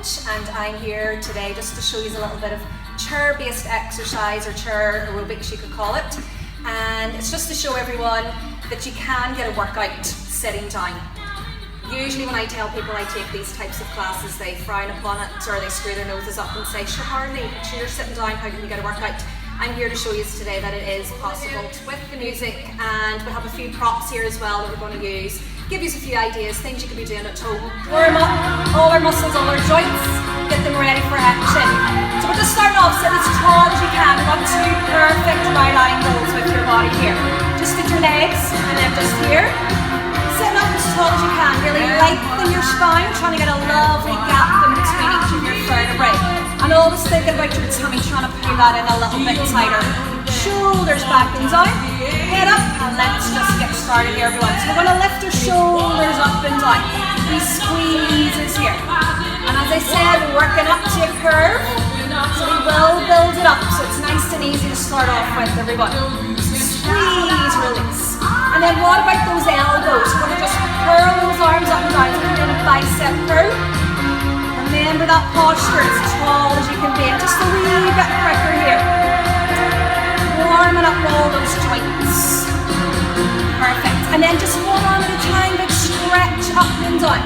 Challenge, and I'm here today just to show you a little bit of chair-based exercise, or chair aerobics you could call it. And it's just to show everyone that you can get a workout sitting down. Usually when I tell people I take these types of classes, they frown upon it, or they screw their noses up and say, sure, hardly, but you're sitting down, how can you get a workout? I'm here to show you today that it is possible with the music, and we have a few props here as well that we're going to use. Give you a few ideas, things you could be doing at home. Warm up all our muscles, all our joints, get them ready for action. So we're just starting off, sit as tall as you can. We've got two perfect right angles with your body here. Just with your legs, and then just here. Sitting up as tall as you can, really lengthen your spine, trying to get a lovely gap in between each of your vertebrae. And always thinking about your tummy, trying to pull that in a little bit tighter. Shoulders back and down, head up, and let's just get started here, everyone. So we're going to lift our shoulders up and down. These squeezes here. And as I said, working up to a curve. So we will build it up, so it's nice and easy to start off with, everyone. Squeeze, release. And then what about those elbows? We're going to just curl those arms up and down. So we're doing a bicep curl. Remember that posture as tall as you can be, and just a wee bit quicker here. Warming up all those joints. Perfect. And then just one arm at a time, but stretch up and down.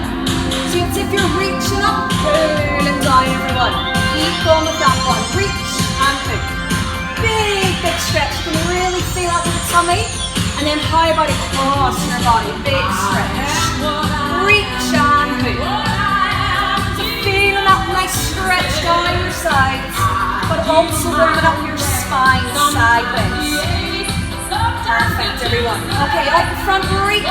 So it's if you're reaching up, pull and down, everyone. Keep going with that one. Reach and pull. Big, big stretch. You can really feel that with the tummy. And then how about across your body? Big stretch. Reach and pull. So feeling that nice stretch down your sides, but also warming up your spine sideways. Perfect, everyone. Okay, out in front, reach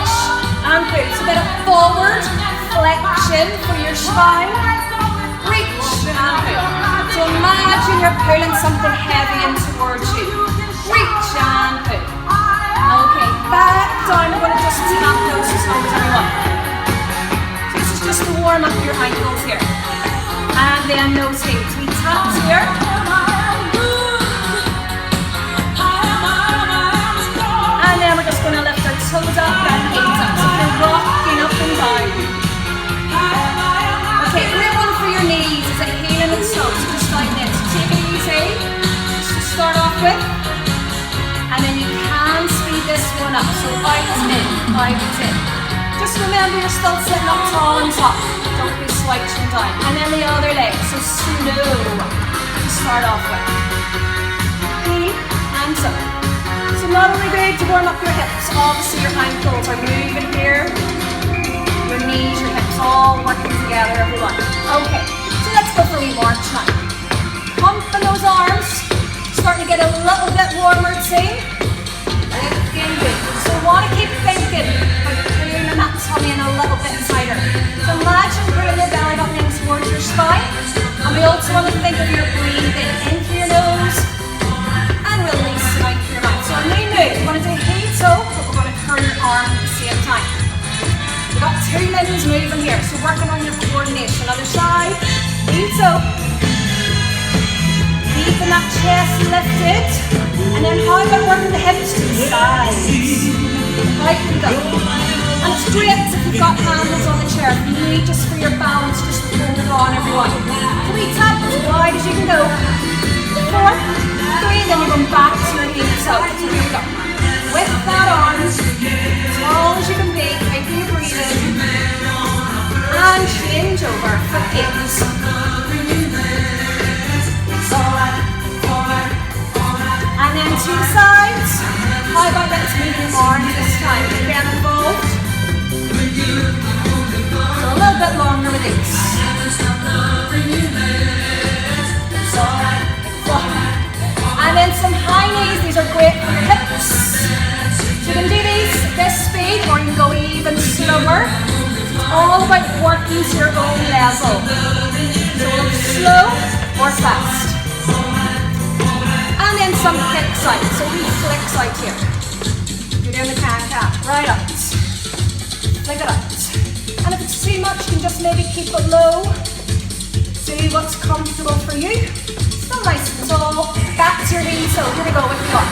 and pull. So a bit of forward flexion for your spine. Reach and pull. So imagine you're pulling something heavy in towards you. Reach and pull. Okay, back down. We're going to just tap those toes, everyone. So this is just to warm up your ankles here. And then those heels. We tap here. And then we're just going to lift our toes up and heels up. So you're rocking up and down. Okay, great one for your knees is a heel and a toe. So just like this. Take it easy. Just to start off with. And then you can speed this one up. So out in, out in. Just remember you're still sitting up tall and top. Don't be slouching down. And then the other leg. So slow to start off with. Heel and toe. So not only good to warm up your hips, obviously your ankles are moving here. Your knees, your hips, all working together, everyone. Okay, so let's go for a wee march now. Pumping those arms. Starting to get a little bit warmer too. Lifting good. So want to keep thinking about pulling that tummy in a little bit tighter. So imagine pulling your belly button in towards your spine. And we also want to think of your breathing in through your nose and releasing out through your mouth. So a new move. We're going to do heel toe, but we're going to turn your arm at the same time. We've got two limbs moving here, so working on your coordination. Other side, heel toe. Keeping that chest lifted, and then how about working the hips to the sides? Right we go. And it's great if you've got handles on the chair. If you need just for your balance, just hold it on, everyone. 3 taps as wide as you can go. 4, 3, then you're going back to your heel toe. So here we go. With that arm, as tall as you can be, taking your breathing, and change over for 8. And then to the sides. How about let's move your arms this time? Get involved. So a little bit longer with these. And then some high knees. These are great for your hips. So you can do these at this speed, or you can go even slower. It's all about working to your own level. So slow or fast. And then some kicks out, so we flicks out here. You're doing the can-can, right out. Flick it out. And if it's too much, you can just maybe keep it low. Do what's comfortable for you. Still nice and tall. Back to your heel toe. Here we go with 1.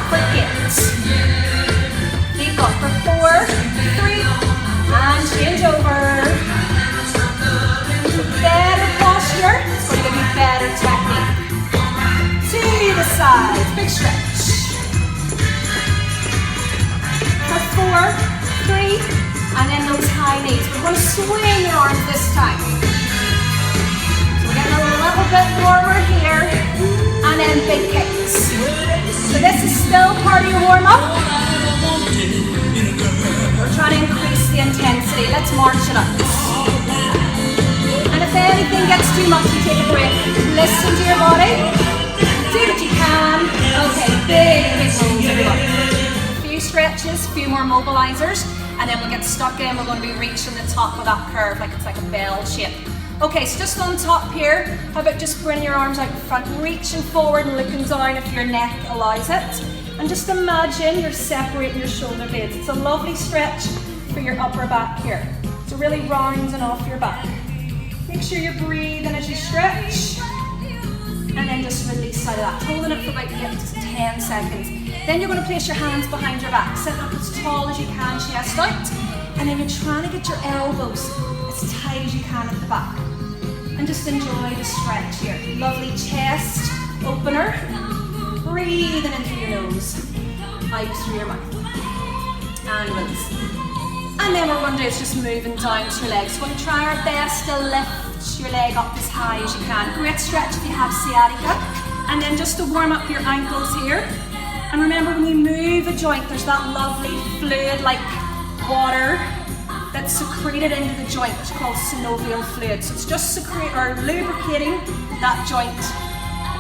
For 8. Keep going for 4, 3, and change over. Better posture. sides, big stretch. For 4, 3, and then those high knees. We're going to swing your arms this time. So we're getting a little bit warmer here, and then big kicks. So this is still part of your warm-up. We're trying to increase the intensity. Let's march it up. And if anything gets too much, you take a break. Listen to your body. Do what you can. Okay, big moves, everyone. A few stretches, a few more mobilizers, and then we'll get stuck in. We're going to be reaching the top of that curve like it's like a bell shape. Okay, so just on top here, how about just bringing your arms out in front, reaching forward and looking down if your neck allows it. And just imagine you're separating your shoulder blades. It's a lovely stretch for your upper back here. So really rounding off your back. Make sure you're breathing as you stretch. And then just release out of that. Holding it for about 10 seconds. Then you're going to place your hands behind your back. Sit up as tall as you can, chest out. And then you're trying to get your elbows as tight as you can at the back. And just enjoy the stretch here. Lovely chest opener. Breathing in through your nose, out through your mouth, and release. And then what we're going to do is just moving down to your legs. We're going to try our best to lift your leg up as high as you can. Great stretch if you have sciatica. And then just to warm up your ankles here. And remember, when you move a joint, there's that lovely fluid-like water that's secreted into the joint, which is called synovial fluid. So it's just lubricating that joint,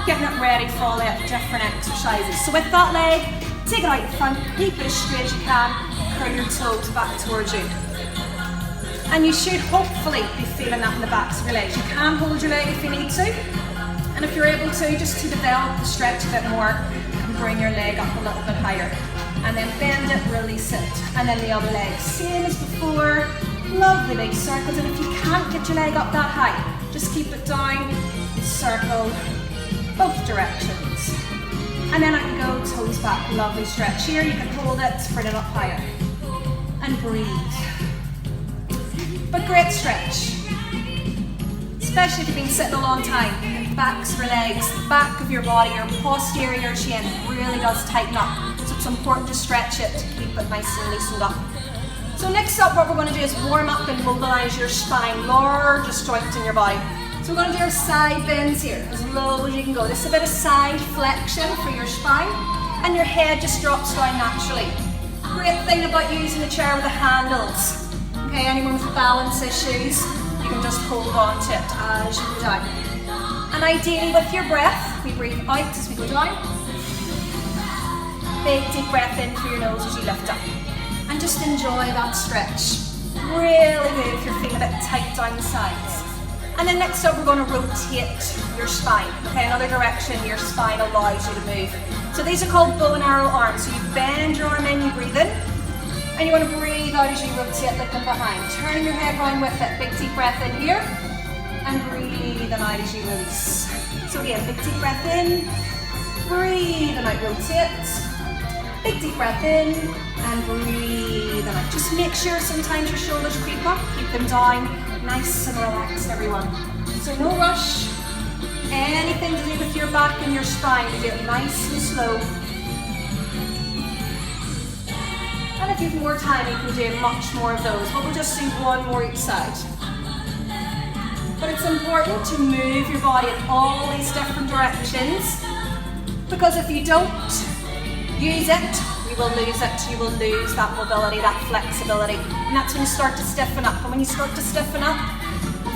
getting it ready for all the different exercises. So with that leg, take it out in front, keep it as straight as you can, curl your toes back towards you. And you should hopefully be feeling that in the backs of your legs. You can hold your leg if you need to. And if you're able to, just to develop the stretch a bit more, you can bring your leg up a little bit higher. And then bend it, release it. And then the other leg, same as before. Lovely big circles. And if you can't get your leg up that high, just keep it down, circle, both directions. And then I can go toes back, lovely stretch here. You can hold it, spread it up higher. And breathe. But great stretch. Especially if you've been sitting a long time. The backs of your legs, the back of your body, your posterior chin really does tighten up. So it's important to stretch it to keep it nice and loosened up. So next up, what we're going to do is warm up and mobilize your spine, largest joint in your body. So we're going to do our side bends here, as low as you can go. This is a bit of side flexion for your spine, and your head just drops down naturally. Great thing about using the chair with the handles. Okay, anyone with balance issues, you can just hold on to it as you go down. And ideally with your breath, we breathe out as we go down. Big deep breath in through your nose as you lift up. And just enjoy that stretch. Really good if you're feeling a bit tight down the sides. And then next up, we're going to rotate your spine. Okay, another direction your spine allows you to move. So these are called bow and arrow arms. So you bend your arm in, you breathe in, and you want to breathe out as you rotate, looking behind. Turning your head around with it. Big deep breath in here, and breathe out as you release. So again, big deep breath in, breathe out, rotate. Big deep breath in, and breathe out. Just make sure sometimes your shoulders creep up, keep them down. Nice and relaxed, everyone. So no rush. Anything to do with your back and your spine, you do it nice and slow. And if you have more time, you can do much more of those, but we'll just do one more each side. But it's important to move your body in all these different directions, because if you don't use it, you will lose it. You will lose that mobility, that flexibility. And that's when you start to stiffen up. And when you start to stiffen up,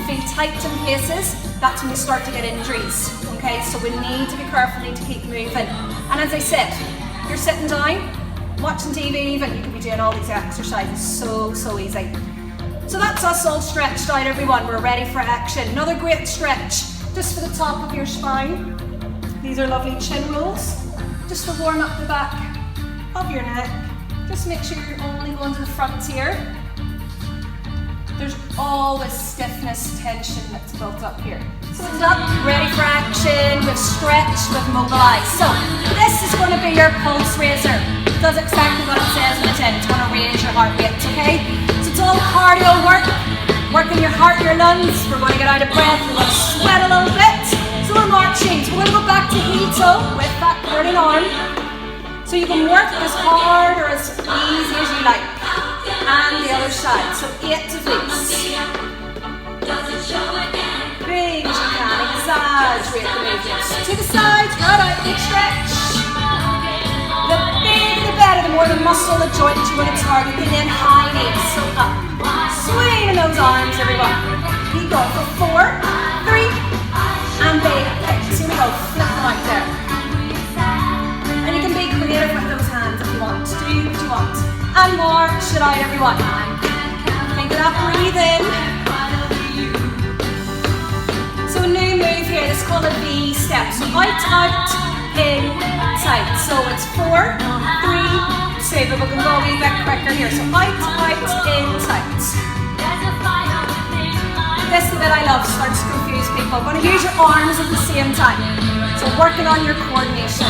feel tight in places, that's when you start to get injuries. Okay, so we need to be careful, need to keep moving. And as I said, you're sitting down, watching TV even, you can be doing all these exercises so easy. So that's us all stretched out, everyone. We're ready for action. Another great stretch, just for the top of your spine. These are lovely chin rolls, just to warm up the back of your neck. Just make sure you're only going to the front here. There's always stiffness, tension that's built up here. So it's up, ready for action. We've stretched, we've mobilized. So this is going to be your pulse raiser. It does exactly what it says on the tin. It's going to raise your heart rate, okay? So it's all cardio work, working your heart, your lungs. We're going to get out of breath, we're going to sweat a little bit. So we're marching. So we're going to go back to heel gentle with that curling arm. So you can work as hard or as easy as you like. And the other side, so 8 to fleece. Big as you can, exaggerate the movements. To the sides, right out, big stretch. The bigger the better, the more the muscle, the joint you want to target, and then high knees, so up. Swing in those arms, everyone. Keep going for 4, 3, and big kicks. Here we go, flip them out there. And you can be creative with those hands if you want. Do what you want. And march it out, everyone. Think of that, breathe in. So a new move here, this is called a V step. So out, out, in, tight. So it's 4, 3, 2, but we can go a wee bit quicker here. So out, out, in, tight. This is the bit I love, starts to confuse people. Going to use your arms at the same time. So working on your coordination.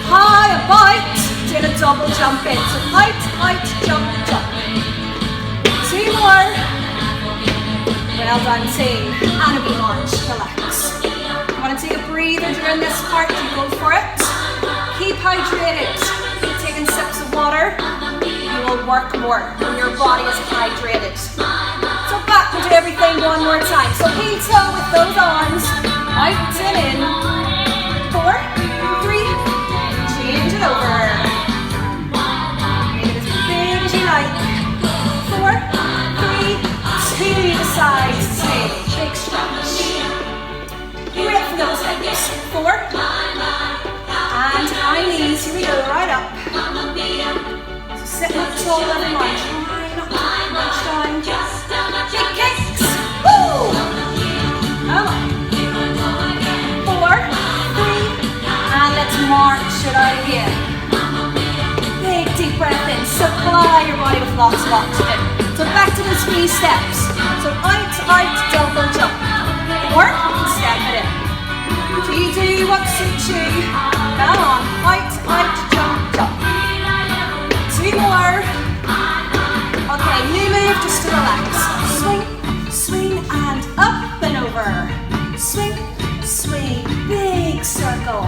High, about, doing a double jump in. So out, out, jump, jump. 2 more. Well done, team. And a wee march, relax. You want to take a breather during this part, you go for it. Keep hydrated. Keep taking sips of water. You will work more when your body is hydrated. So back to do everything one more time. So heel toe with those arms. Out and in. 4, 3, change it over. Make it as big as you like. 4, 3, to the sides. Big stretch. Great for those hips. 4. And high knees. Here we go, right up. So sitting up tall and march. Try not to march down. Big kicks. Woo! Come on. 4, 3, and let's march it out again. Big deep breath in. Supply your body with lots of oxygen. So back to those 3 steps. So out, out, double jump. Or step it in. So you do what suits you. Come on. Out, out, jump, jump. 2 more. Okay, new move just to relax. Swing, swing, and up and over. Swing, swing, big circle.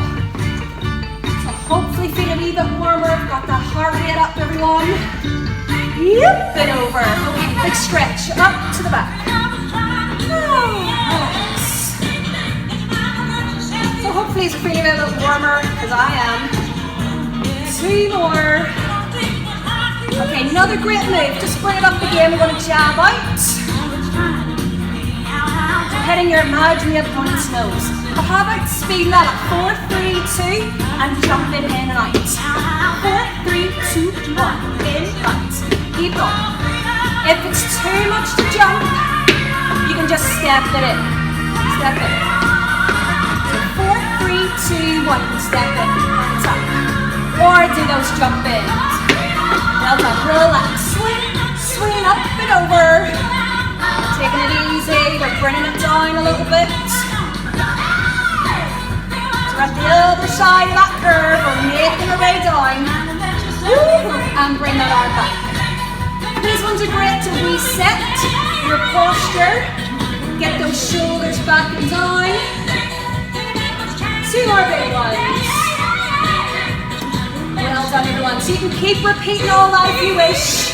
So hopefully feel a wee bit warmer. Got that heart rate up, everyone. Yep, and over. Okay, big stretch up to the back. Relax. So hopefully it's feeling a little warmer, because I am. 2 more. Okay, another great move. Just bring it up again. We're going to jab out. Hitting your imaginary opponent's nose. But how about speeding that up? 4, 3, 2, and jumping in and out. 4, 3, 2, 1. In, out. Keep going. If it's too much to jump, you can just step it in. Step in. So 4, 3, 2, 1. Step in. Hands up. Or do those jump ins. Well done. Relax. Swing, swing up and over. Taking it easy. We're bringing it down a little bit. So we're at the other side of that curve. We're making our way down. And bring that arm back. These ones are great to reset your posture. Get those shoulders back and down. 2 more big ones. Well done, everyone. So you can keep repeating all that if you wish.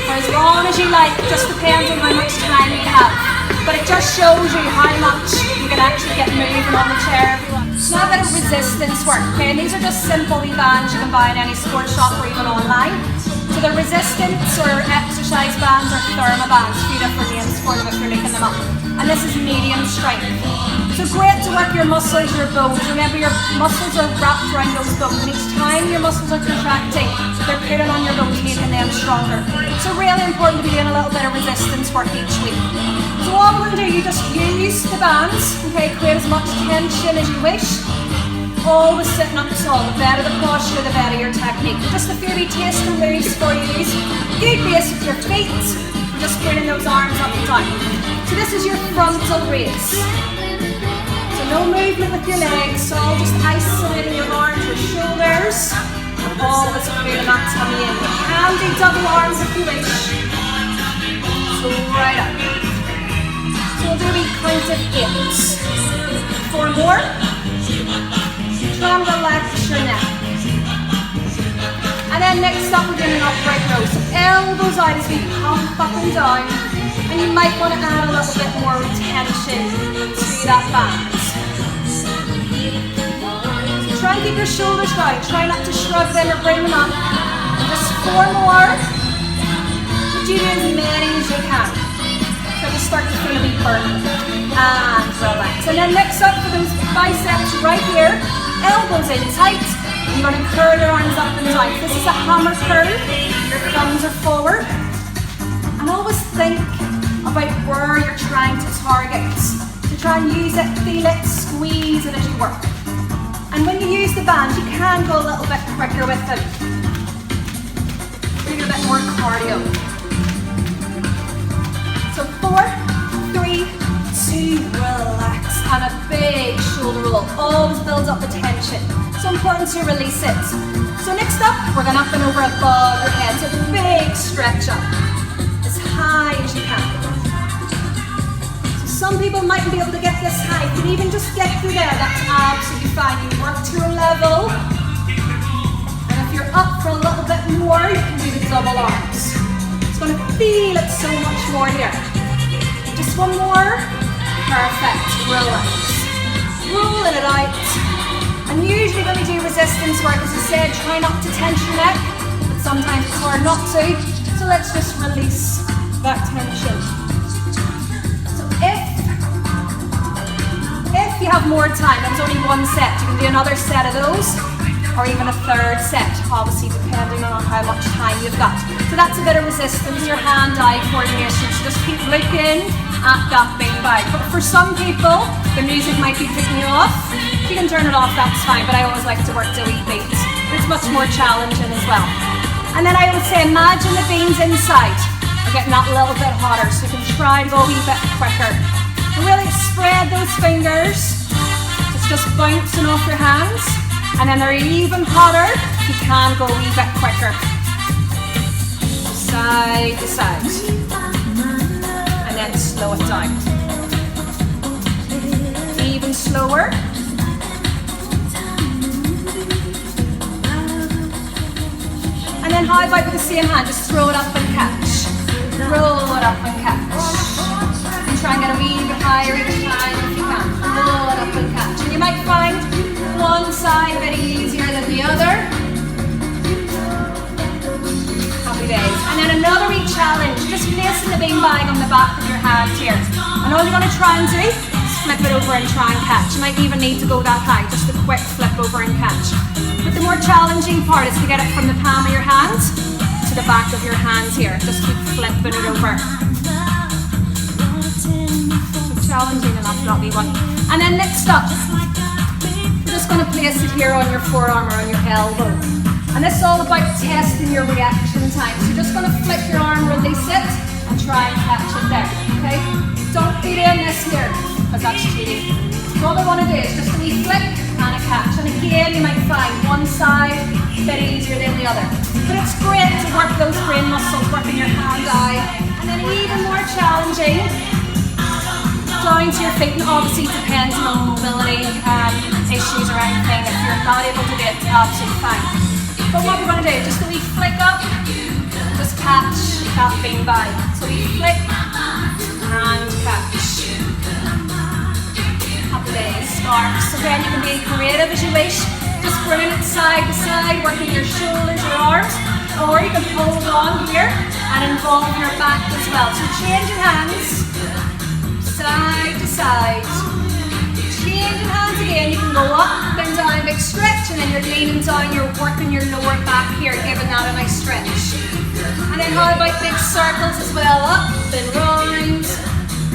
For as long as you like. It just depends on how much time you have. But it just shows you how much you can actually get moving on the chair. It's not a bit of resistance work, okay? And these are just simple wee bands you can buy in any sports shop or even online. So the resistance or exercise bands or therma bands, a few different names for them if you're looking them up. And this is medium strength. So great to work your muscles, your bones. Remember your muscles are wrapped around those bones, and each time your muscles are contracting, they're pulling on your bones, making them stronger. So really important to be doing a little bit of resistance work each week. So all we're going to do, you just use the bands, okay, create as much tension as you wish. Always sitting up tall. The better the posture, the better your technique. Just a few wee tasting moves for you. Good base with your feet. Just bringing those arms up and down. So this is your frontal raise. So no movement with your legs, all just isolating your arms, your shoulders. Always feeling that tummy in. You can do double arms if you wish. So right up. So we'll do a wee count of 8. 4 more. then next up, we're doing an upright row. So elbows out as we pump up and down. And you might want to add a little bit more tension to that band. So try and keep your shoulders down. Try not to shrug them or bring them up. And just 4 more. Do as many as you can. So you start to feel a wee burn. And relax. And then next up for those biceps right here. Elbows in tight. You're going to curl your arms up and down. This is a hammer curl. Your thumbs are forward. And always think about where you're trying to target. So try and use it, feel it, squeeze it as you work. And when you use the band, you can go a little bit quicker with it. Doing a bit more cardio. So 4, 3, 2, relax. And a big shoulder roll. Always builds up the tension. So important to release it. So next up, we're going up and over above your head. So big stretch up. As high as you can. So some people mightn't be able to get this high. You can even just get through there. That's absolutely fine. You work to a level. And if you're up for a little bit more, you can do the double arms. It's going to feel it so much more here. Just 1 more. Perfect. Relax. Rolling it out. And usually when we do resistance work, as I said, try not to tense your neck. But sometimes it's hard not to. So let's just release that tension. So if you have more time, there's only 1 set. You can do another set of those, or even a 3rd set, obviously depending on how much time you've got. So that's a bit of resistance, your hand-eye coordination. So just keep looking at that being back. But for some people, the music might be picking you off. If you can turn it off, that's fine, but I always like to work to a wee beat. It's much more challenging as well. And then I would say, imagine the beans inside are getting that little bit hotter, so you can try to go a wee bit quicker. And really spread those fingers. It's just bouncing off your hands. And then they're even hotter, you can go a wee bit quicker. Side to side. And then slow it down. Even slower. And then how about with the same hand, just throw it up and catch. Roll it up and catch. And try and get a wee bit higher each time if you can. Roll it up and catch. And you might find one side a bit easier than the other. Happy days. And then another wee challenge, just placing the beanbag on the back of your hand here. And all you're going to try and do is flip it over and try and catch. You might even need to go that high, just a quick flip over and catch. But the more challenging part is to get it from the palm of your hand to the back of your hands here. Just keep flipping it over. So challenging enough, that wee one. And then next up, we're just going to place it here on your forearm or on your elbow. And this is all about testing your reaction time. So you're just going to flick your arm, release it, and try and catch it there. Okay? Don't be doing this here, because that's cheating. So all I want to do is just a wee flick and a catch. And again, you might find one side a bit easier than the other. But it's great to work those brain muscles, working your hand-eye. And then even more challenging, down to your feet, and obviously depends on mobility issues or anything. If you're not able to do it, it's absolutely fine. But what we're going to do, just a wee flick up, just catch that beanbag. So we flick and catch. Happy days, scarves. So then you can be creative as you wish. Just bring it side to side, working your shoulders, your arms, or you can hold on here and involve your back as well. So change your hands, side to side. Changing hands again, you can go up and down, big stretch, and then you're leaning down, you're working your lower back here, giving that a nice stretch. And then how about big circles as well, up and round.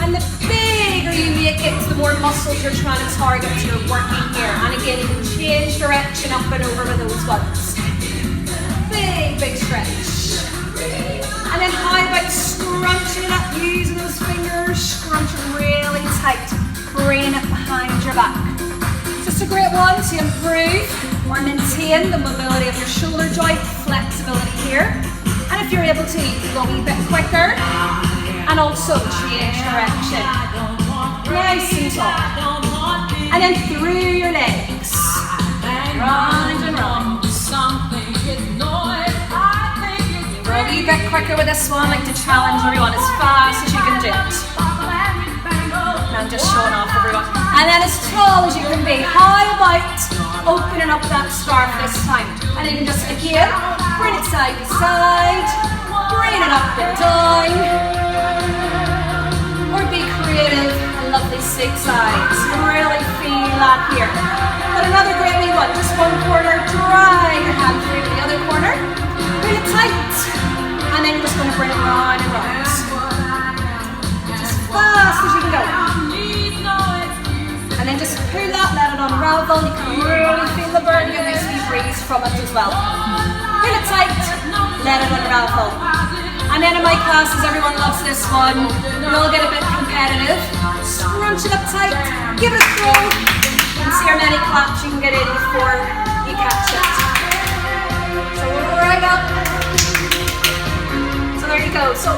And the bigger you make it, the more muscles you're trying to target, you're working here. And again, you can change direction up and over with those ones. Big, big stretch. And then how about scrunching up, using those fingers, scrunching really tight, bringing it behind your back. Just a great one to improve or maintain the mobility of your shoulder joint, flexibility here. And if you're able to, you can go a wee bit quicker and also change direction. Nice and tall. And then through your legs. Round and round. wee bit quicker with this one, like to challenge everyone as fast as you can do it. And I'm just showing off everyone. And then as tall as you can be. How about opening up that scarf this time? And you can just, again, bring it side to side, bring it up and down, or be creative and lovely six sides. Really feel that here. But another great wee one, just one corner, dry your hand through to the other corner, pull it tight, and then you're just going to bring it round and round. Just fast as you can go. And then just pull that, let it unravel. You can really feel the burn, you get a nice wee breeze from it as well. Pull it tight, let it unravel. And then in my classes, everyone loves this one. We all get a bit competitive. Scrunch it up tight, give it a throw. You can see how many claps you can get in before you catch it. So right up. So there you go. So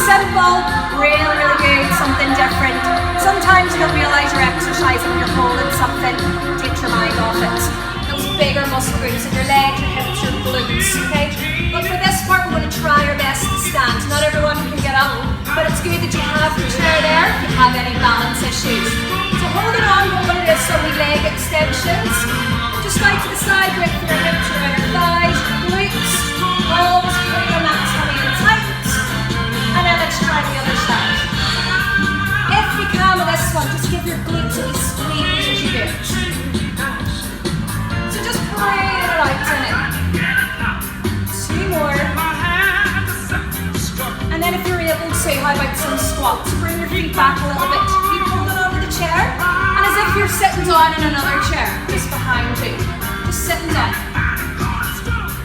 simple, really good, something different. Sometimes you don't realise you're exercising when you're holding something, takes your mind off it. Those bigger muscle groups in your legs, your hips, your glutes, okay? But for this part, we're going to try our best to stand. Not everyone can get up, but it's good that you have your chair there if you have any balance issues. So holding on, what it is, some leg extensions. Just right to the side, grip for your hips, your inner thighs, your glutes. Always putting on that tummy in tight. And then let's try the other side. If you can with this one, just give your glutes a wee squeeze as you do it. So just breathe it out in it. Two more. And then if you're able to, how about some squats? Bring your feet back a little bit. Keep holding on to the chair. And as if you're sitting down in another chair, just behind you. Just sitting down.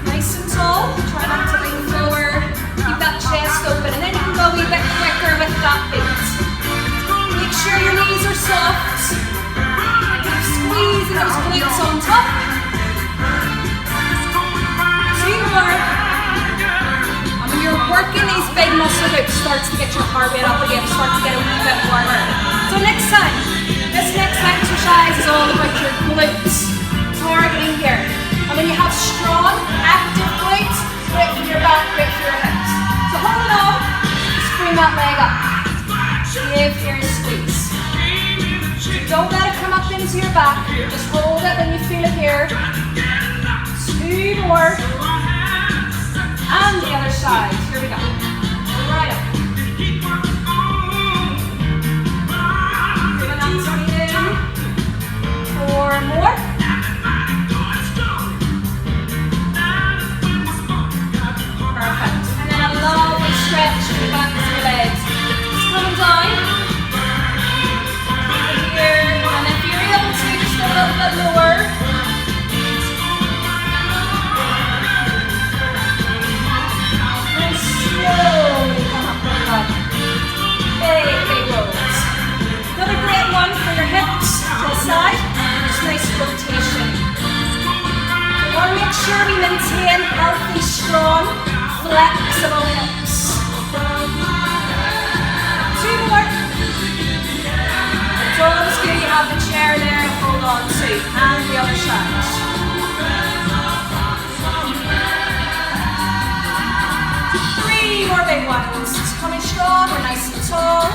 Nice and tall. Try not to lean forward. Keep that chest open. And then you can go a wee bit quicker with that beat. Make sure your knees are soft. Keep squeezing those glutes on top. Two more. And when you're working these big muscle groups, starts to get your heart rate up again, starts to get a wee bit warmer. So next time, this next exercise is all about your glutes. Targeting here. And when you have strong, active glutes, grip for your back, grip for your hips. So hold it on, just bring that leg up. Give here a squeeze. Don't let it come up into your back. Just hold it when you feel it here. Two more. And the other side. Here we go. Right up. Bring that tummy in. Four more. Perfect. And then a lovely stretch in the back of your legs. Just coming down. Here. And if you're able to, just go a little bit lower. And slowly come up and up. Big rolls. Another great one for your hips to the side. Just nice rotation. We want to make sure we maintain healthy, strong, flexible hips. Two more. It's always good you have the chair there to hold on to. And the other side. Three more big ones. Coming strong, we're nice and tall.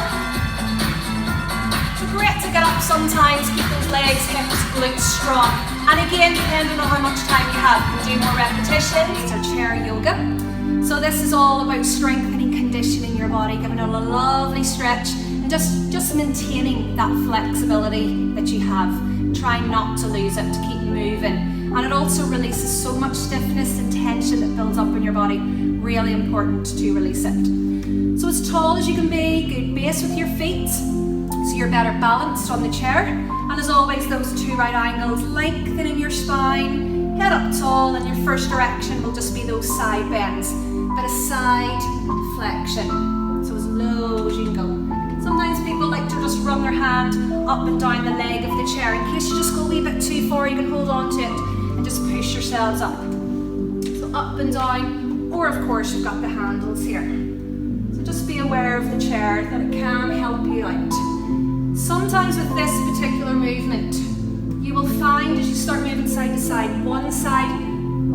So great to get up sometimes, keep those legs, hips, glutes strong. And again, depending on how much time you have, you can do more repetitions. These are chair yoga. So this is all about strengthening, conditioning your body, giving it a lovely stretch, and just maintaining that flexibility that you have. Try not to lose it, to keep moving. And it also releases so much stiffness and tension that builds up in your body. Really important to release it. So as tall as you can be, good base with your feet, so you're better balanced on the chair. And as always, those two right angles, lengthening your spine, head up tall, and your first direction will just be those side bends. Bit of side flexion, so as low as you can go. Sometimes people like to just run their hand up and down the leg of the chair. In case you just go a wee bit too far, you can hold on to it and just push yourselves up. So up and down, or of course you've got the handles here. So just be aware of the chair, that it can help you out. Sometimes with this particular movement, you will find as you start moving side to side, one side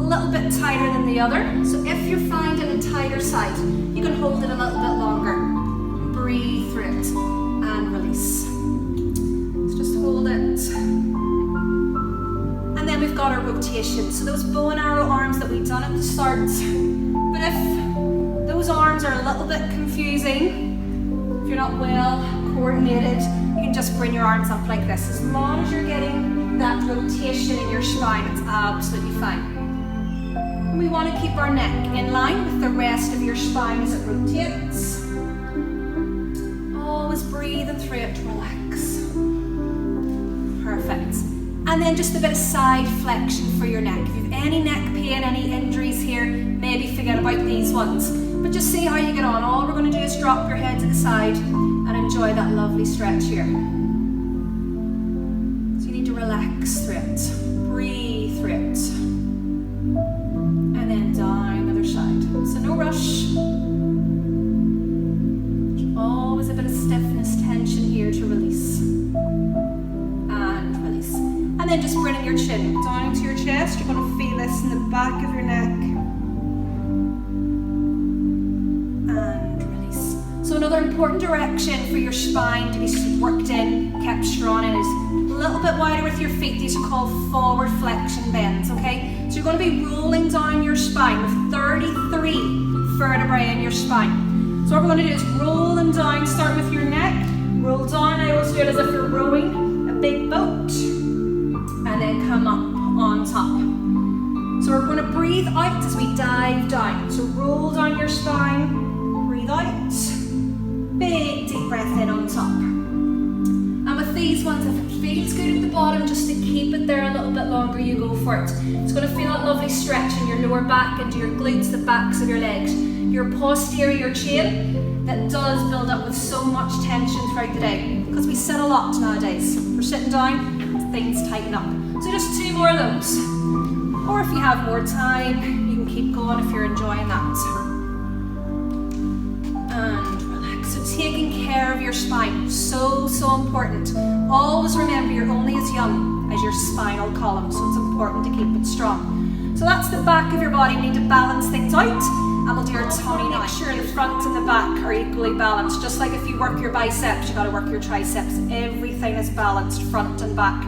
little bit tighter than the other. So if you're finding a tighter side, you can hold it a little bit longer. Breathe through it and release. So just hold it. And then we've got our rotation. So those bow and arrow arms that we've done at the start. But if those arms are a little bit confusing, if you're not well coordinated, you can just bring your arms up like this. As long as you're getting that rotation in your spine, it's absolutely fine. And we want to keep our neck in line with the rest of your spine as it rotates. Always breathing through it, relax. Perfect. And then just a bit of side flexion for your neck. If you have any neck pain, any injuries here, maybe forget about these ones. But just see how you get on. All we're going to do is drop your head to the side and enjoy that lovely stretch here. So you need to relax through it. Breathe through it. And then down the other side. So no rush. There's always a bit of stiffness, tension here to release. And release. And then just bringing your chin down to your chest. You're going to feel this in the back of your neck. And release. So another important direction for your spine to be worked in, kept strong in, is a little bit wider with your feet. These are called forward flexion bends, okay? So you're going to be rolling down your spine with 33 vertebrae in your spine. So what we're going to do is roll them down, start with your neck, roll down. I always do it as if you're rowing a big boat, and then come up on top. So we're going to breathe out as we dive down. So roll down your spine, breathe out, big deep breath in on top. And with these ones, if it feels good at the bottom, just to keep it there a little bit longer, you go for it. It's going to feel that lovely stretch in your lower back, into your glutes, the backs of your legs, your posterior chain that does build up with so much tension throughout the day. Because we sit a lot nowadays. We're sitting down, things tighten up. So just 2 more of those. Or if you have more time, you can keep going if you're enjoying that. And relax. So taking care of your spine, so important. Always remember you're only as young as your spinal column, so it's important to keep it strong. So that's the back of your body. You need to balance things out, and we'll do our tummy now. Make sure the front and the back are equally balanced. Just like if you work your biceps, you got to work your triceps. Everything is balanced, front and back.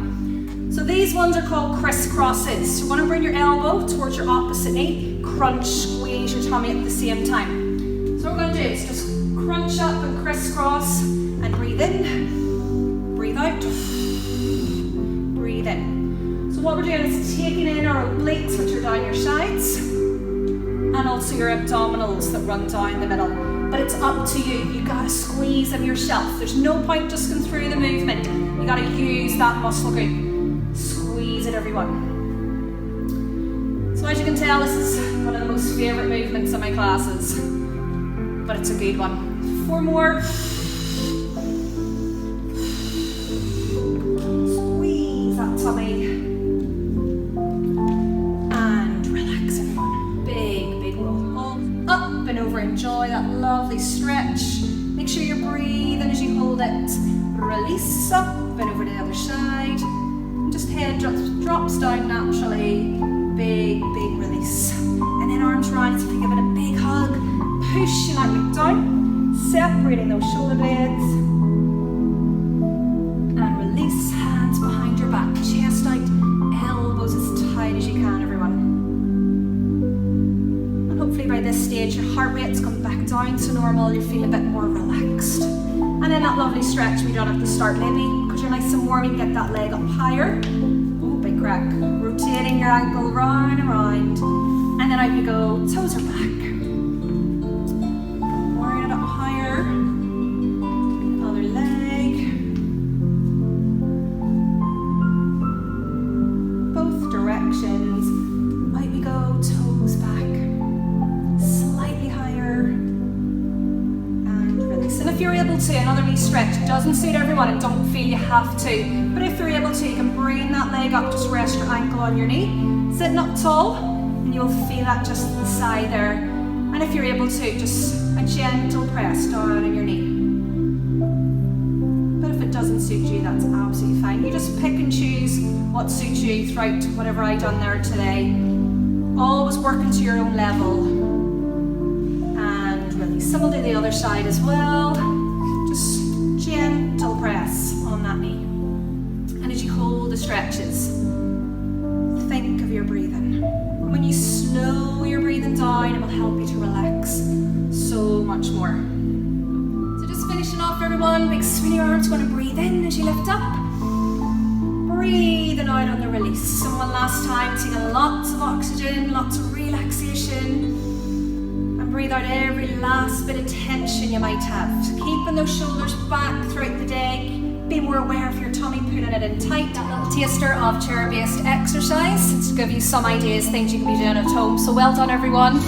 So these ones are called crisscrosses. So you want to bring your elbow towards your opposite knee, crunch, squeeze your tummy at the same time. So what we're going to do is just crunch up and crisscross and breathe in, breathe out, breathe in. So what we're doing is taking in our obliques, which are down your sides, and also your abdominals that run down the middle. But it's up to you. You gotta squeeze them yourself. There's no point just going through the movement. You gotta use that muscle group. Squeeze it, everyone. So as you can tell, this is one of the most favourite movements in my classes, but it's a good one. 4 more. Squeeze that tummy. And relax, everyone. Big roll. Up and over. Enjoy that lovely stretch. Make sure you're breathing as you hold it. Release up and over to the other side. Just head drops down naturally. Big release. And then arms around as if you're giving a big hug. Pushing out down. Separating those shoulder blades. And release. Hands behind your back. Chest out. Elbows as tight as you can, everyone. And hopefully by this stage your heart rate's come back down to normal. You feel a bit more relaxed. And then that lovely stretch we done at the start, maybe because you're nice and warm, you can get that leg up higher. Oh, big crack. Rotating your ankle round and round. And then out you go, toes are back. Bring it up higher. Other leg. Both directions. Out we go, toes back. Slightly higher. And if you're able to, another wee stretch. It doesn't suit everyone and don't feel you have to. But if you're able to, you can bring that leg up, just rest your ankle on your knee. Sitting up tall, and you'll feel that just at the side there. And if you're able to, just a gentle press down on your knee. But if it doesn't suit you, that's absolutely fine. You just pick and choose what suits you throughout whatever I've done there today. Always working to your own level. And release. Some will do the other side as well. Just gentle press on that knee. And as you hold the stretches, think of your breathing. And when you slow your breathing down, it will help you to relax so much more. So just finishing off, everyone. Big swing your arms. Going to breathe in as you lift up. Breathing out on the release. And one last time, taking lots of oxygen, lots of relaxation. And breathe out every last bit of tension you might have. Keeping those shoulders back throughout the day. Be more aware of your tummy, putting it in tight. That little taster of chair-based exercise to give you some ideas, things you can be doing at home. So well done, everyone.